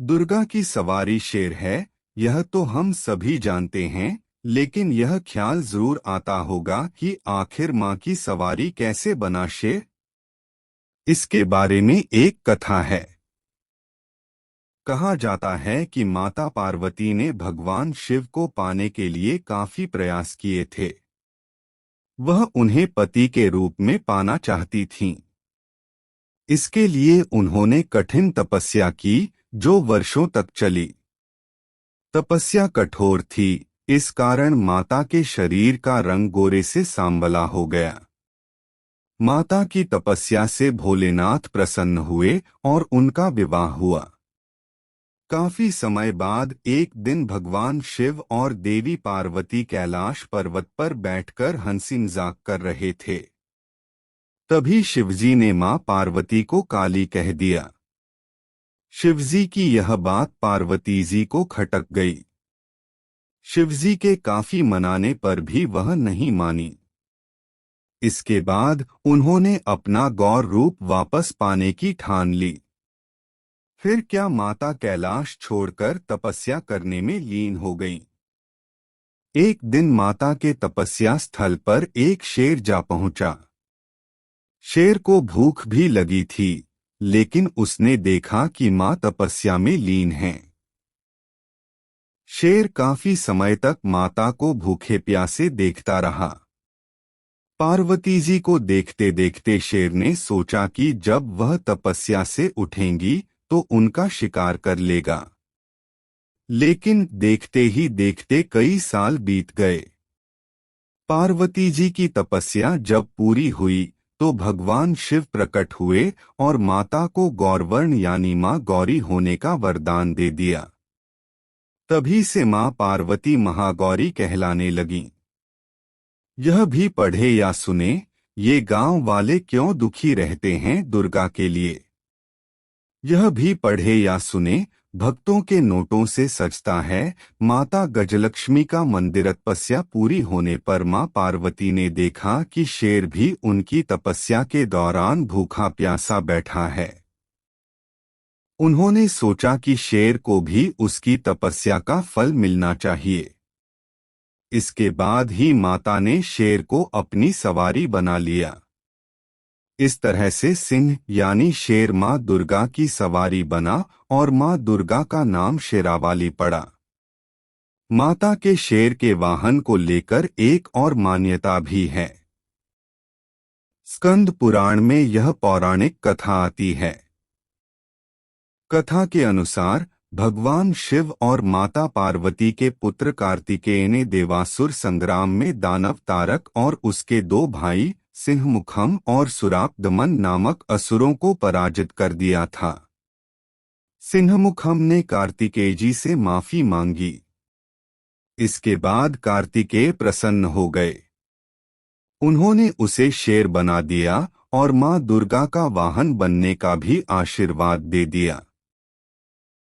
दुर्गा की सवारी शेर है, यह तो हम सभी जानते हैं, लेकिन यह ख्याल जरूर आता होगा कि आखिर माँ की सवारी कैसे बना शेर। इसके बारे में एक कथा है। कहा जाता है कि माता पार्वती ने भगवान शिव को पाने के लिए काफी प्रयास किए थे। वह उन्हें पति के रूप में पाना चाहती थीं। इसके लिए उन्होंने कठिन तपस्या की, जो वर्षों तक चली। तपस्या कठोर थी, इस कारण माता के शरीर का रंग गोरे से सांवला हो गया। माता की तपस्या से भोलेनाथ प्रसन्न हुए और उनका विवाह हुआ। काफी समय बाद एक दिन भगवान शिव और देवी पार्वती कैलाश पर्वत पर बैठकर हंसी मजाक कर रहे थे। तभी शिवजी ने मां पार्वती को काली कह दिया। शिवजी की यह बात पार्वती जी को खटक गई। शिवजी के काफी मनाने पर भी वह नहीं मानी। इसके बाद उन्होंने अपना गौर रूप वापस पाने की ठान ली। फिर क्या माता कैलाश छोड़कर तपस्या करने में लीन हो गईं। एक दिन माता के तपस्या स्थल पर एक शेर जा पहुंचा। शेर को भूख भी लगी थी, लेकिन उसने देखा कि मां तपस्या में लीन है। शेर काफी समय तक माता को भूखे प्यासे देखता रहा। पार्वती जी को देखते देखते शेर ने सोचा कि जब वह तपस्या से उठेंगी तो उनका शिकार कर लेगा। लेकिन देखते ही देखते कई साल बीत गए। पार्वती जी की तपस्या जब पूरी हुई तो भगवान शिव प्रकट हुए और माता को गौरवर्ण यानी मां गौरी होने का वरदान दे दिया। तभी से मां पार्वती महागौरी कहलाने लगीं। यह भी पढ़े या सुने, ये गांव वाले क्यों दुखी रहते हैं दुर्गा के लिए। यह भी पढ़े या सुने, भक्तों के नोटों से सजता है। माता गजलक्ष्मी का मंदिर। तपस्या पूरी होने पर मां पार्वती ने देखा कि शेर भी उनकी तपस्या के दौरान भूखा प्यासा बैठा है। उन्होंने सोचा कि शेर को भी उसकी तपस्या का फल मिलना चाहिए। इसके बाद ही माता ने शेर को अपनी सवारी बना लिया। इस तरह से सिंह यानी शेर मां दुर्गा की सवारी बना और मां दुर्गा का नाम शेरावाली पड़ा। माता के शेर के वाहन को लेकर एक और मान्यता भी है। स्कंद पुराण में यह पौराणिक कथा आती है। कथा के अनुसार भगवान शिव और माता पार्वती के पुत्र कार्तिकेय ने देवासुर संग्राम में दानव तारक और उसके दो भाई सिंहमुखम और सुरापदमन नामक असुरों को पराजित कर दिया था। सिंहमुखम ने कार्तिकेय जी से माफी मांगी। इसके बाद कार्तिकेय प्रसन्न हो गए। उन्होंने उसे शेर बना दिया और मां दुर्गा का वाहन बनने का भी आशीर्वाद दे दिया।